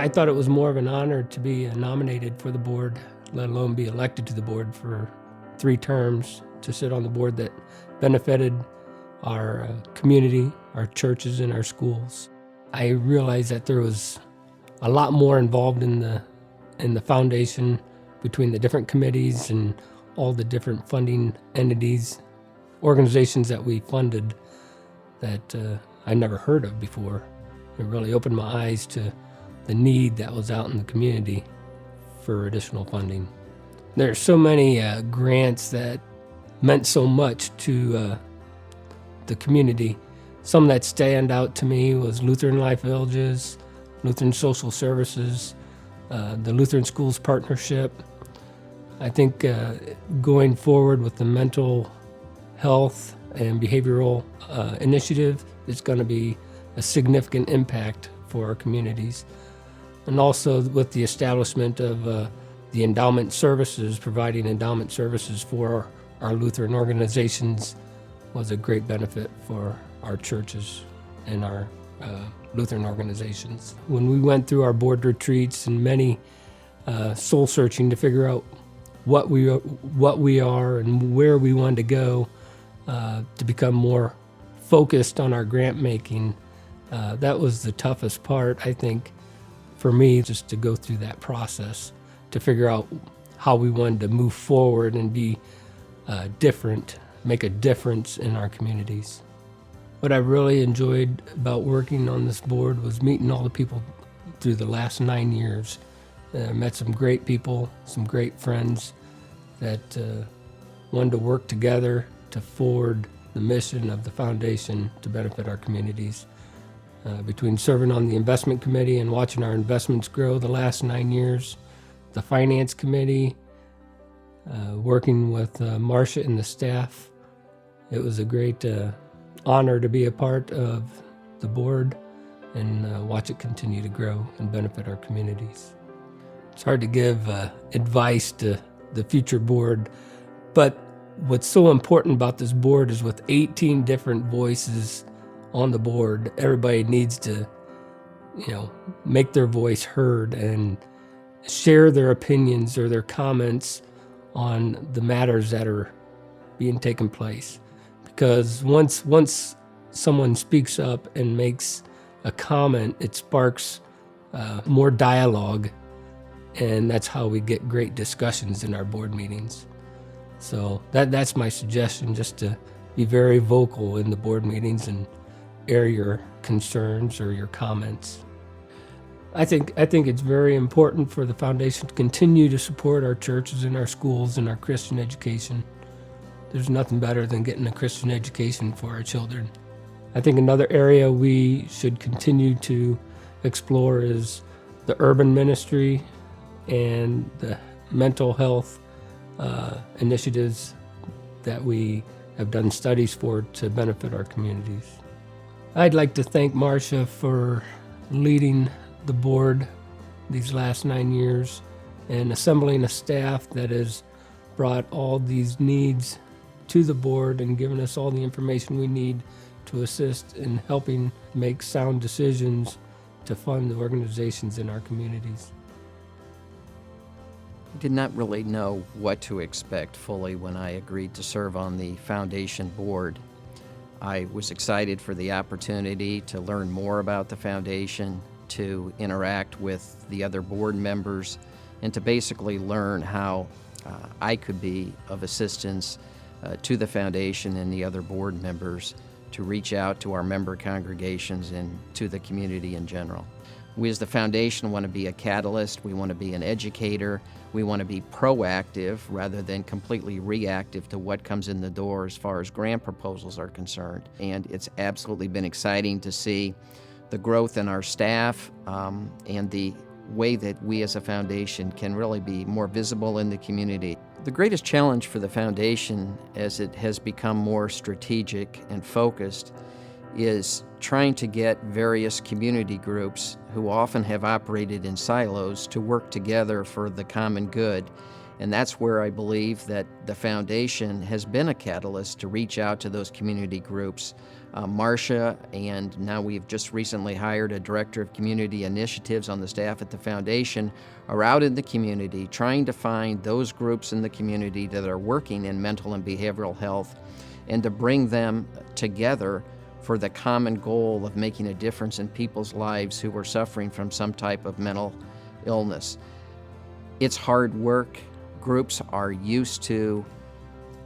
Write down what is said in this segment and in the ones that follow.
I thought it was more of an honor to be nominated for the board, let alone be elected to the board for 3 terms, to sit on the board that benefited our community, our churches, and our schools. I realized that there was a lot more involved in the foundation, between the different committees and all the different funding entities, organizations that we funded, that I never heard of before. It really opened my eyes to the need that was out in the community for additional funding. There are so many grants that meant so much to the community. Some that stand out to me was Lutheran Life Villages, Lutheran Social Services, the Lutheran Schools Partnership. I think going forward with the mental health and behavioral initiative is going to be a significant impact for our communities. And also with the establishment of the endowment services, providing endowment services for our Lutheran organizations was a great benefit for our churches and our Lutheran organizations. When we went through our board retreats and many soul searching to figure out what we are and where we wanted to go to become more focused on our grant making, that was the toughest part, I think, for me, just to go through that process to figure out how we wanted to move forward and be different, make a difference in our communities. What I really enjoyed about working on this board was meeting all the people through the last 9 years. I met some great people, some great friends that wanted to work together to forward the mission of the foundation to benefit our communities. Between serving on the investment committee and watching our investments grow the last 9 years, the finance committee, working with Marcia and the staff, it was a great honor to be a part of the board and watch it continue to grow and benefit our communities. It's hard to give advice to the future board, but what's so important about this board is with 18 different voices on the board, everybody needs to, make their voice heard and share their opinions or their comments on the matters that are being taken place. Because once someone speaks up and makes a comment, it sparks more dialogue, and that's how we get great discussions in our board meetings. So that's my suggestion, just to be very vocal in the board meetings and air your concerns or your comments. I think it's very important for the foundation to continue to support our churches and our schools and our Christian education. There's nothing better than getting a Christian education for our children. I think another area we should continue to explore is the urban ministry and the mental health initiatives that we have done studies for to benefit our communities. I'd like to thank Marcia for leading the board these last 9 years and assembling a staff that has brought all these needs to the board and given us all the information we need to assist in helping make sound decisions to fund the organizations in our communities. I did not really know what to expect fully when I agreed to serve on the foundation board. I was excited for the opportunity to learn more about the foundation, to interact with the other board members, and to basically learn how I could be of assistance to the foundation and the other board members to reach out to our member congregations and to the community in general. We as the foundation want to be a catalyst, we want to be an educator, we want to be proactive rather than completely reactive to what comes in the door as far as grant proposals are concerned. And it's absolutely been exciting to see the growth in our staff and the way that we as a foundation can really be more visible in the community. The greatest challenge for the foundation as it has become more strategic and focused is trying to get various community groups who often have operated in silos to work together for the common good And that's where I believe that the foundation has been a catalyst to reach out to those community groups. Marcia, and now we've just recently hired a director of community initiatives on the staff at the foundation, are out in the community trying to find those groups in the community that are working in mental and behavioral health and to bring them together for the common goal of making a difference in people's lives who are suffering from some type of mental illness. It's hard work. Groups are used to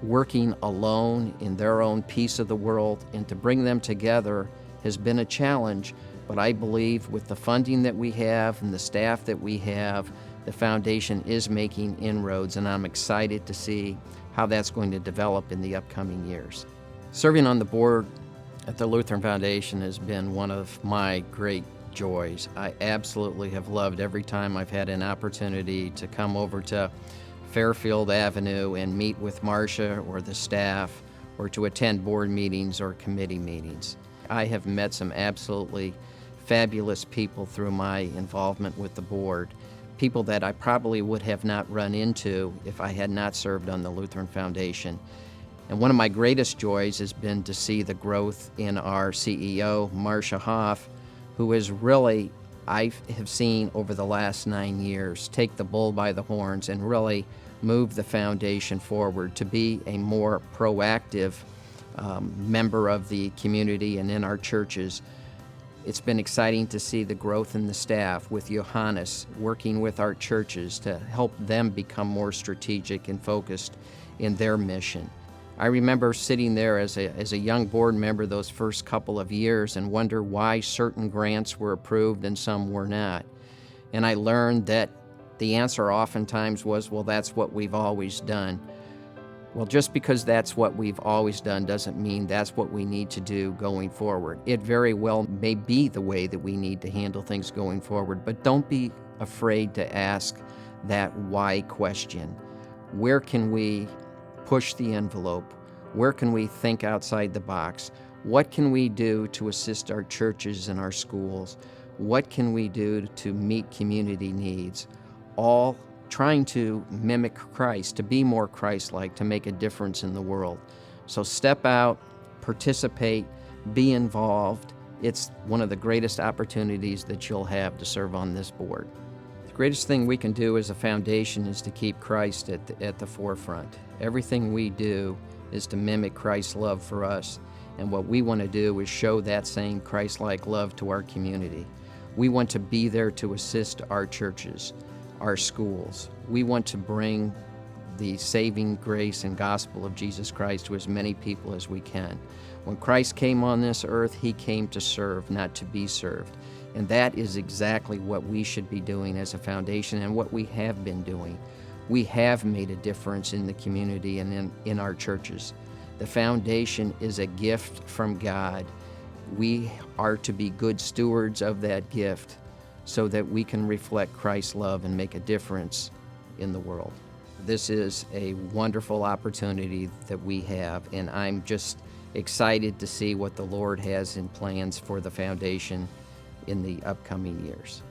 working alone in their own piece of the world, and to bring them together has been a challenge. But I believe with the funding that we have and the staff that we have, the foundation is making inroads, and I'm excited to see how that's going to develop in the upcoming years. Serving on the board at the Lutheran Foundation has been one of my great joys. I absolutely have loved every time I've had an opportunity to come over to Fairfield Avenue and meet with Marcia or the staff, or to attend board meetings or committee meetings. I have met some absolutely fabulous people through my involvement with the board, people that I probably would have not run into if I had not served on the Lutheran Foundation. And one of my greatest joys has been to see the growth in our CEO, Marcia Hoff, who is really, I have seen over the last 9 years, take the bull by the horns and really move the foundation forward to be a more proactive member of the community and in our churches. It's been exciting to see the growth in the staff with Johannes working with our churches to help them become more strategic and focused in their mission. I remember sitting there as a young board member those first couple of years and wonder why certain grants were approved and some were not. And I learned that the answer oftentimes was, well, that's what we've always done. Well, just because that's what we've always done doesn't mean that's what we need to do going forward. It very well may be the way that we need to handle things going forward, but don't be afraid to ask that why question. Where can we push the envelope? Where can we think outside the box? What can we do to assist our churches and our schools? What can we do to meet community needs? All trying to mimic Christ, to be more Christ-like, to make a difference in the world. So step out, participate, be involved. It's one of the greatest opportunities that you'll have to serve on this board. The greatest thing we can do as a foundation is to keep Christ at the forefront. Everything we do is to mimic Christ's love for us, and what we want to do is show that same Christ-like love to our community. We want to be there to assist our churches, our schools. We want to bring the saving grace and gospel of Jesus Christ to as many people as we can. When Christ came on this earth, he came to serve, not to be served. And that is exactly what we should be doing as a foundation and what we have been doing. We have made a difference in the community and in our churches. The foundation is a gift from God. We are to be good stewards of that gift so that we can reflect Christ's love and make a difference in the world. This is a wonderful opportunity that we have, and I'm just excited to see what the Lord has in plans for the foundation in the upcoming years.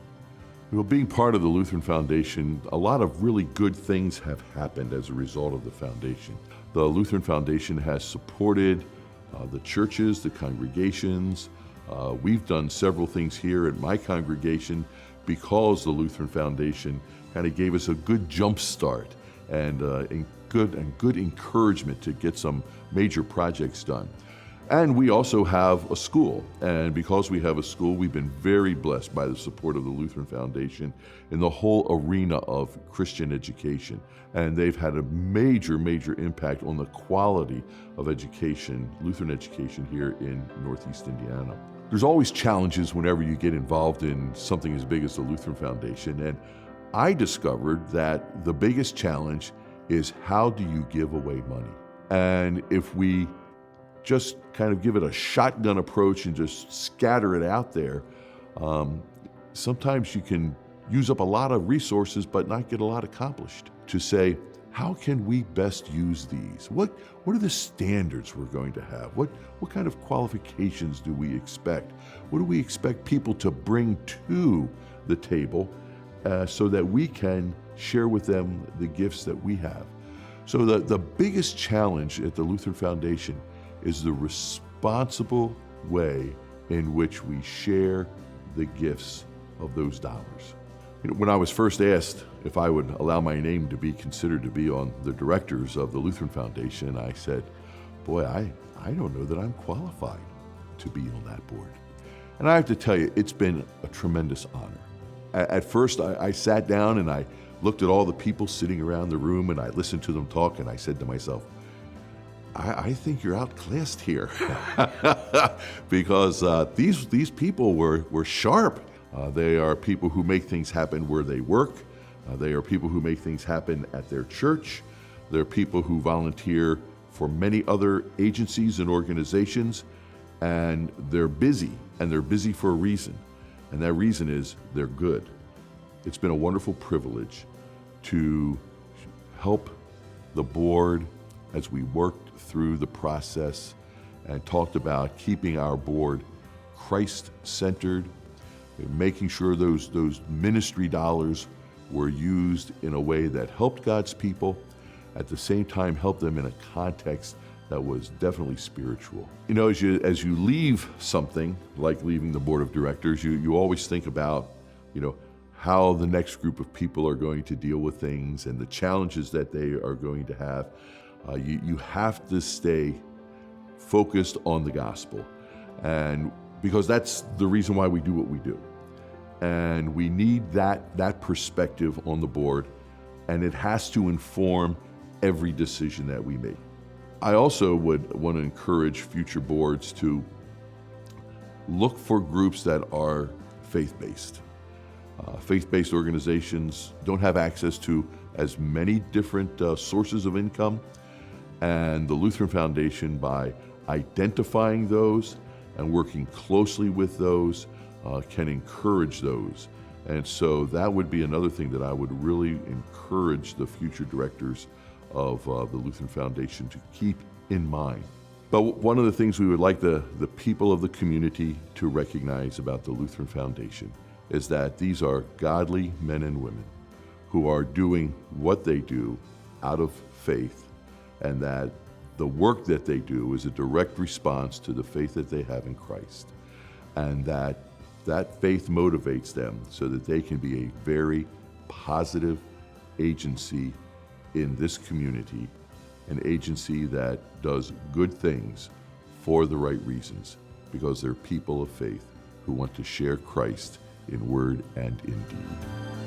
Well, being part of the Lutheran Foundation, a lot of really good things have happened as a result of the foundation. The Lutheran Foundation has supported the churches, the congregations. We've done several things here at my congregation because the Lutheran Foundation kind of gave us a good jump start and good encouragement to get some major projects done. And we also have a school, and because we have a school, we've been very blessed by the support of the Lutheran Foundation in the whole arena of Christian education. And they've had a major impact on the quality of education, Lutheran education here in Northeast Indiana. There's always challenges whenever you get involved in something as big as the Lutheran Foundation, and I discovered that the biggest challenge is how do you give away money? And if we just kind of give it a shotgun approach and just scatter it out there, sometimes you can use up a lot of resources but not get a lot accomplished. To say, how can we best use these? What are the standards we're going to have? What kind of qualifications do we expect? What do we expect people to bring to the table? so that we can share with them the gifts that we have. So the biggest challenge at the Lutheran Foundation is the responsible way in which we share the gifts of those dollars. When I was first asked if I would allow my name to be considered to be on the directors of the Lutheran Foundation, I said, boy, I don't know that I'm qualified to be on that board. And I have to tell you, it's been a tremendous honor. At first, I sat down and I looked at all the people sitting around the room and I listened to them talk, and I said to myself, I think you're outclassed here. Because these people were sharp. They are people who make things happen where they work. They are people who make things happen at their church. They're people who volunteer for many other agencies and organizations, and they're busy for a reason. And that reason is they're good. It's been a wonderful privilege to help the board as we worked through the process and talked about keeping our board Christ-centered, making sure those ministry dollars were used in a way that helped God's people, at the same time helped them in a context that was definitely spiritual. You know, as you leave something, like leaving the board of directors, you always think about, how the next group of people are going to deal with things and the challenges that they are going to have. You have to stay focused on the gospel, and because that's the reason why we do what we do. And we need that perspective on the board, and it has to inform every decision that we make. I also would want to encourage future boards to look for groups that are faith-based. Faith-based organizations don't have access to as many different sources of income, and the Lutheran Foundation, by identifying those and working closely with those, can encourage those. And so that would be another thing that I would really encourage the future directors of the Lutheran Foundation to keep in mind. But one of the things we would like the people of the community to recognize about the Lutheran Foundation is that these are godly men and women who are doing what they do out of faith, and that the work that they do is a direct response to the faith that they have in Christ, and that faith motivates them so that they can be a very positive agency in this community, an agency that does good things for the right reasons, because they're people of faith who want to share Christ in word and in deed.